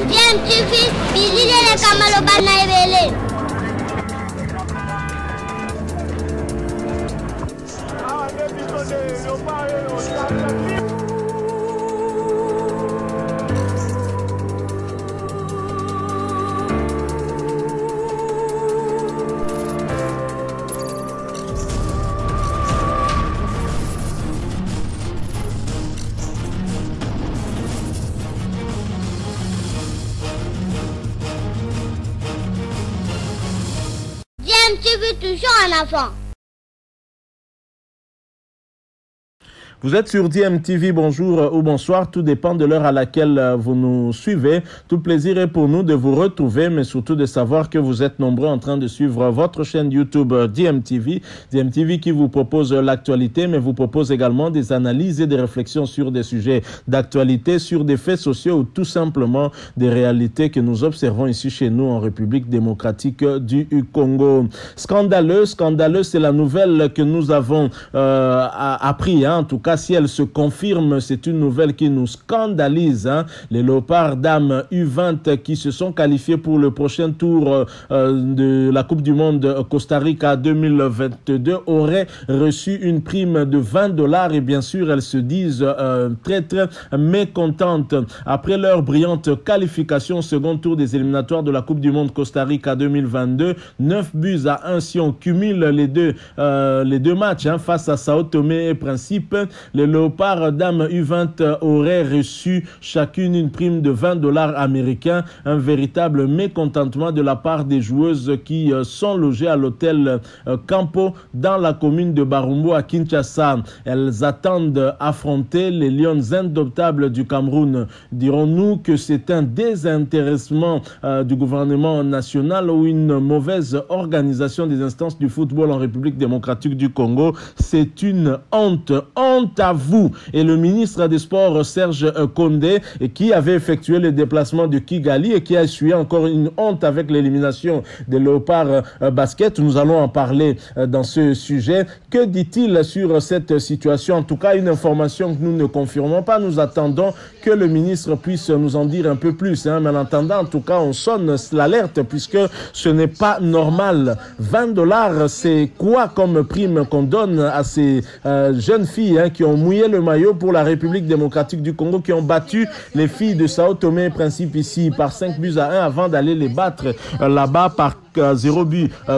DMTV, bilile kamalo bana ebele. DMTV toujours en avant. Vous êtes sur DMTV, bonjour ou bonsoir, tout dépend de l'heure à laquelle vous nous suivez. Tout plaisir est pour nous de vous retrouver, mais surtout de savoir que vous êtes nombreux en train de suivre votre chaîne YouTube DMTV. DMTV qui vous propose l'actualité, mais vous propose également des analyses et des réflexions sur des sujets d'actualité, sur des faits sociaux ou tout simplement des réalités que nous observons ici chez nous en République démocratique du Congo. Scandaleux, c'est la nouvelle que nous avons appris, en tout cas. Si elle se confirme, c'est une nouvelle qui nous scandalise. Les Léopards dames U20 qui se sont qualifiés pour le prochain tour de la Coupe du Monde Costa Rica 2022 auraient reçu une prime de $20 et bien sûr elles se disent très mécontentes. Après leur brillante qualification au second tour des éliminatoires de la Coupe du Monde Costa Rica 2022, 9-1 si on cumule les deux matchs face à Sao Tomé et Principe. Les Léopards dames U20 auraient reçu chacune une prime de $20 américains, un véritable mécontentement de la part des joueuses qui sont logées à l'hôtel Campo dans la commune de Barumbo à Kinshasa. Elles attendent affronter les Lions indomptables du Cameroun. Dirons-nous que c'est un désintéressement du gouvernement national ou une mauvaise organisation des instances du football en République démocratique du Congo? C'est une honte à vous. Et le ministre des Sports, Serge Condé, qui avait effectué le déplacement de Kigali et qui a essuyé encore une honte avec l'élimination des Léopards basket. Nous allons en parler dans ce sujet. Que dit-il sur cette situation? En tout cas, une information que nous ne confirmons pas. Nous attendons que le ministre puisse nous en dire un peu plus. Mais en attendant, en tout cas, on sonne l'alerte puisque ce n'est pas normal. $20, c'est quoi comme prime qu'on donne à ces jeunes filles qui ont mouillé le maillot pour la République démocratique du Congo, qui ont battu les filles de Sao Tomé et Principe ici par 5-1 avant d'aller les battre là-bas par 0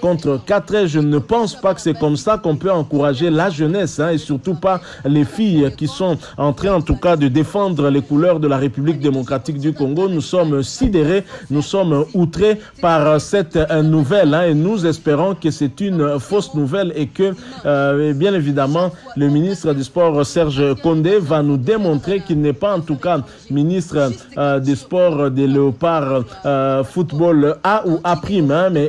contre 4. Je ne pense pas que c'est comme ça qu'on peut encourager la jeunesse et surtout pas les filles qui sont en train en tout cas de défendre les couleurs de la République démocratique du Congo. Nous sommes sidérés, nous sommes outrés par cette nouvelle et nous espérons que c'est une fausse nouvelle et que bien évidemment le ministre du Sport Serge Condé va nous démontrer qu'il n'est pas en tout cas ministre des Sports des Léopards football A ou A',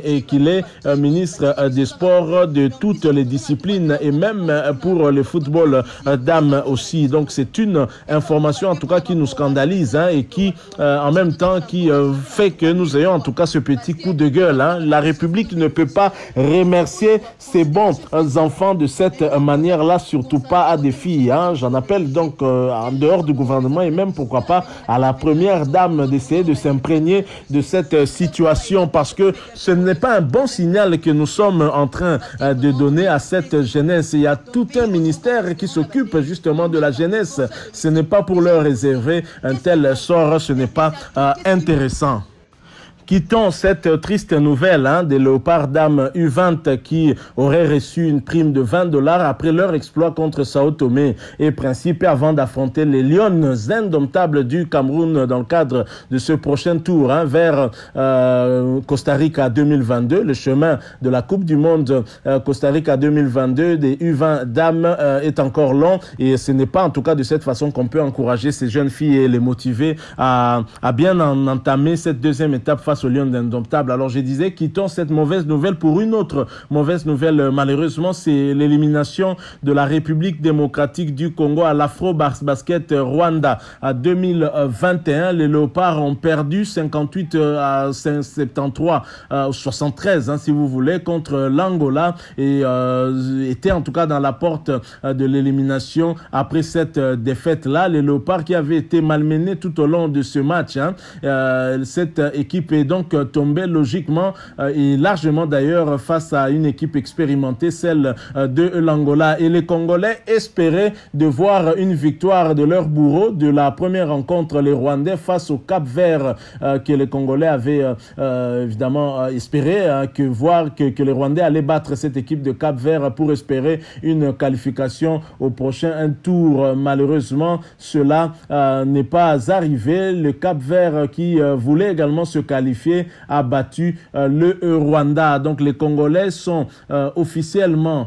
et qu'il est ministre des Sports de toutes les disciplines et même pour le football dames aussi. Donc c'est une information en tout cas qui nous scandalise et qui en même temps qui fait que nous ayons en tout cas ce petit coup de gueule. La République ne peut pas remercier ses bons enfants de cette manière-là, surtout pas à des filles. J'en appelle donc en dehors du gouvernement et même pourquoi pas à la première dame d'essayer de s'imprégner de cette situation parce que ce n'est pas un bon signal que nous sommes en train de donner à cette jeunesse. Il y a tout un ministère qui s'occupe justement de la jeunesse. Ce n'est pas pour leur réserver un tel sort, ce n'est pas intéressant. Quittons cette triste nouvelle des Léopards dames U20 qui auraient reçu une prime de $20 après leur exploit contre Sao Tomé et Principe avant d'affronter les Lions indomptables du Cameroun dans le cadre de ce prochain tour vers Costa Rica 2022. Le chemin de la Coupe du Monde Costa Rica 2022 des U20 dames est encore long et ce n'est pas en tout cas de cette façon qu'on peut encourager ces jeunes filles et les motiver à bien entamer cette deuxième étape face face aux Lions indomptables. Alors je disais, quittons cette mauvaise nouvelle pour une autre mauvaise nouvelle. Malheureusement, c'est l'élimination de la République démocratique du Congo à l'Afro-Basket Rwanda. À 2021, les Léopards ont perdu 58 à 73, 73 si vous voulez, contre l'Angola et étaient en tout cas dans la porte de l'élimination après cette défaite-là. Les Léopards qui avaient été malmenés tout au long de ce match. Cette équipe est donc tombée logiquement et largement d'ailleurs face à une équipe expérimentée, celle de l'Angola. Et les Congolais espéraient de voir une victoire de leur bourreau de la première rencontre, les Rwandais face au Cap-Vert, que les Congolais avaient évidemment espéré que les Rwandais allaient battre cette équipe de Cap-Vert pour espérer une qualification au prochain tour. Malheureusement, cela n'est pas arrivé. Le Cap-Vert qui voulait également se qualifier a battu le Rwanda. Donc les Congolais sont officiellement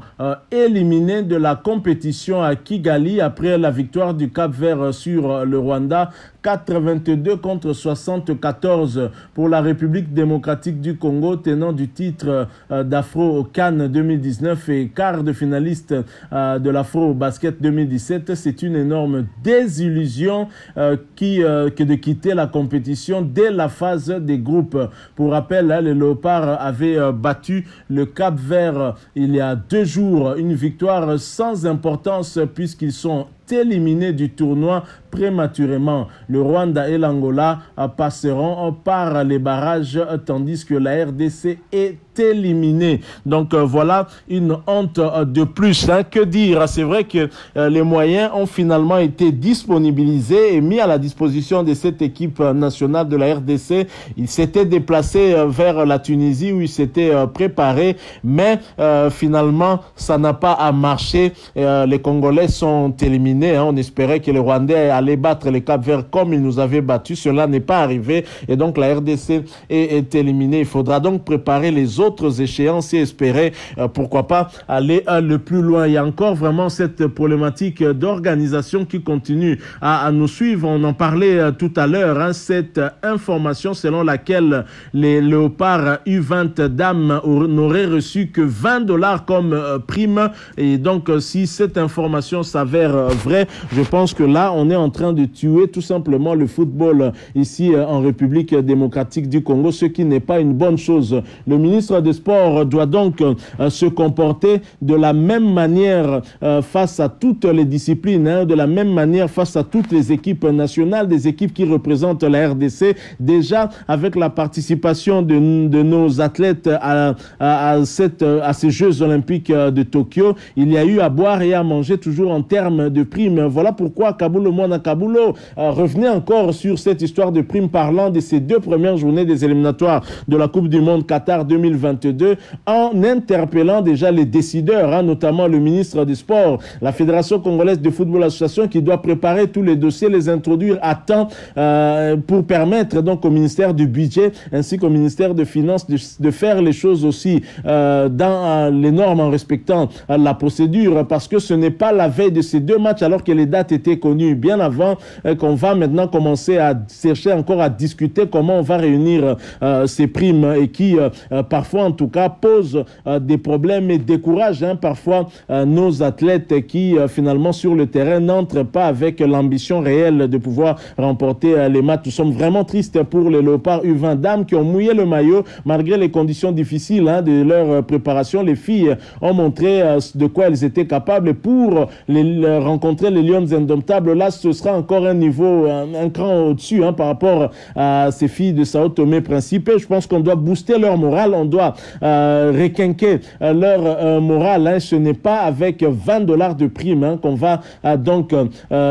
éliminés de la compétition à Kigali après la victoire du Cap-Vert sur le Rwanda. 82 contre 74 pour la République démocratique du Congo, tenant du titre d'Afro au Cannes 2019 et quart de finaliste de l'Afro Basket 2017. C'est une énorme désillusion que de quitter la compétition dès la phase des groupes. Pour rappel, les Léopards avaient battu le Cap-Vert il y a 2 jours, une victoire sans importance puisqu'ils sont éliminés du tournoi prématurément. Le Rwanda et l'Angola passeront par les barrages tandis que la RDC est éliminée. Donc voilà une honte de plus. Que dire? C'est vrai que les moyens ont finalement été disponibilisés et mis à la disposition de cette équipe nationale de la RDC. Ils s'étaient déplacés vers la Tunisie où ils s'étaient préparés, mais finalement ça n'a pas marché. Les Congolais sont éliminés. On espérait que les Rwandais allaient battre les Cap-Verts comme ils nous avaient battus. Cela n'est pas arrivé et donc la RDC est éliminée. Il faudra donc préparer les autres échéances et espérer, pourquoi pas, aller le plus loin. Il y a encore vraiment cette problématique d'organisation qui continue à nous suivre. On en parlait tout à l'heure, cette information selon laquelle les Léopards U20 dames n'auraient reçu que $20 comme prime. Et donc, si cette information s'avère vraie, je pense que là, on est en train de tuer tout simplement le football ici en République démocratique du Congo, ce qui n'est pas une bonne chose. Le ministre des Sports doit donc se comporter de la même manière face à toutes les disciplines, de la même manière face à toutes les équipes nationales, des équipes qui représentent la RDC. Déjà, avec la participation de nos athlètes à ces Jeux Olympiques de Tokyo, il y a eu à boire et à manger toujours en termes de primes. Voilà pourquoi Kabulo Mwana Kabulo revenait encore sur cette histoire de primes, parlant de ces 2 premières journées des éliminatoires de la Coupe du Monde Qatar 2022, en interpellant déjà les décideurs, notamment le ministre des Sports, la Fédération congolaise de football association, qui doit préparer tous les dossiers, les introduire à temps pour permettre donc au ministère du Budget ainsi qu'au ministère de Finances de faire les choses aussi dans les normes, en respectant la procédure, parce que ce n'est pas la veille de ces 2 matchs alors que les dates étaient connues bien avant qu'on va maintenant commencer à chercher encore à discuter comment on va réunir ces primes et qui parfois en tout cas posent des problèmes et découragent parfois nos athlètes qui finalement sur le terrain n'entrent pas avec l'ambition réelle de pouvoir remporter les matchs. Nous sommes vraiment tristes pour les Léopards U20 dames qui ont mouillé le maillot malgré les conditions difficiles de leur préparation. Les filles ont montré de quoi elles étaient capables et pour rencontrer les Lions indomptables, là ce sera encore un niveau, un cran au-dessus par rapport à ces filles de Sao Tomé Principe. Je pense qu'on doit booster leur morale, on doit requinquer leur morale. Ce n'est pas avec $20 de prime qu'on va donc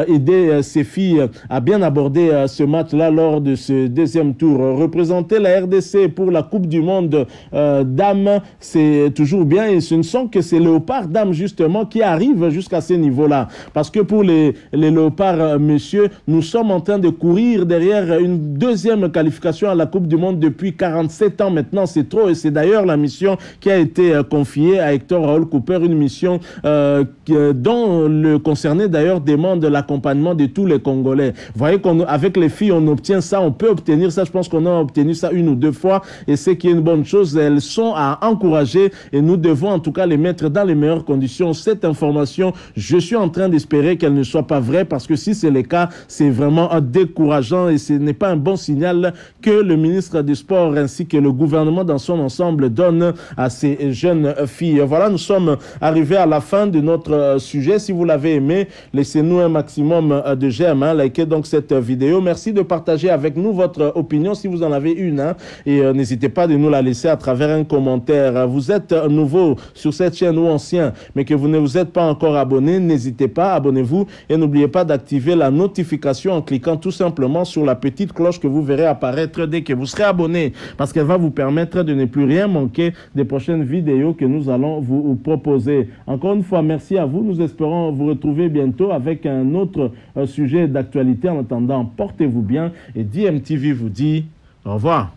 aider ces filles à bien aborder ce match-là lors de ce 2e tour. Représenter la RDC pour la Coupe du Monde dames, c'est toujours bien et ce ne sont que ces Léopards dames justement qui arrivent jusqu'à ces niveaux-là. Parce que que pour les léopards, messieurs, nous sommes en train de courir derrière une deuxième qualification à la Coupe du Monde depuis 47 ans maintenant. C'est trop, et c'est d'ailleurs la mission qui a été confiée à Hector Raoul Cooper, une mission dont le concerné d'ailleurs demande l'accompagnement de tous les Congolais. Vous voyez qu'avec les filles, on obtient ça, on peut obtenir ça. Je pense qu'on a obtenu ça une ou deux fois, et c'est qui est une bonne chose. Elles sont à encourager, et nous devons en tout cas les mettre dans les meilleures conditions. Cette information, je suis en train d'espérer qu'elle ne soit pas vraie, parce que si c'est le cas, c'est vraiment décourageant, et ce n'est pas un bon signal que le ministre des Sports ainsi que le gouvernement dans son ensemble donne à ces jeunes filles. Voilà, nous sommes arrivés à la fin de notre sujet. Si vous l'avez aimé, laissez-nous un maximum de j'aime, likez donc cette vidéo. Merci de partager avec nous votre opinion si vous en avez une, et n'hésitez pas de nous la laisser à travers un commentaire. Vous êtes nouveau sur cette chaîne ou ancien, mais que vous ne vous êtes pas encore abonné, n'hésitez pas, abonnez-vous, et n'oubliez pas d'activer la notification en cliquant tout simplement sur la petite cloche que vous verrez apparaître dès que vous serez abonné, parce qu'elle va vous permettre de ne plus rien manquer des prochaines vidéos que nous allons vous proposer. Encore une fois, merci à vous. Nous espérons vous retrouver bientôt avec un autre sujet d'actualité. En attendant, portez-vous bien, et DMTV vous dit au revoir.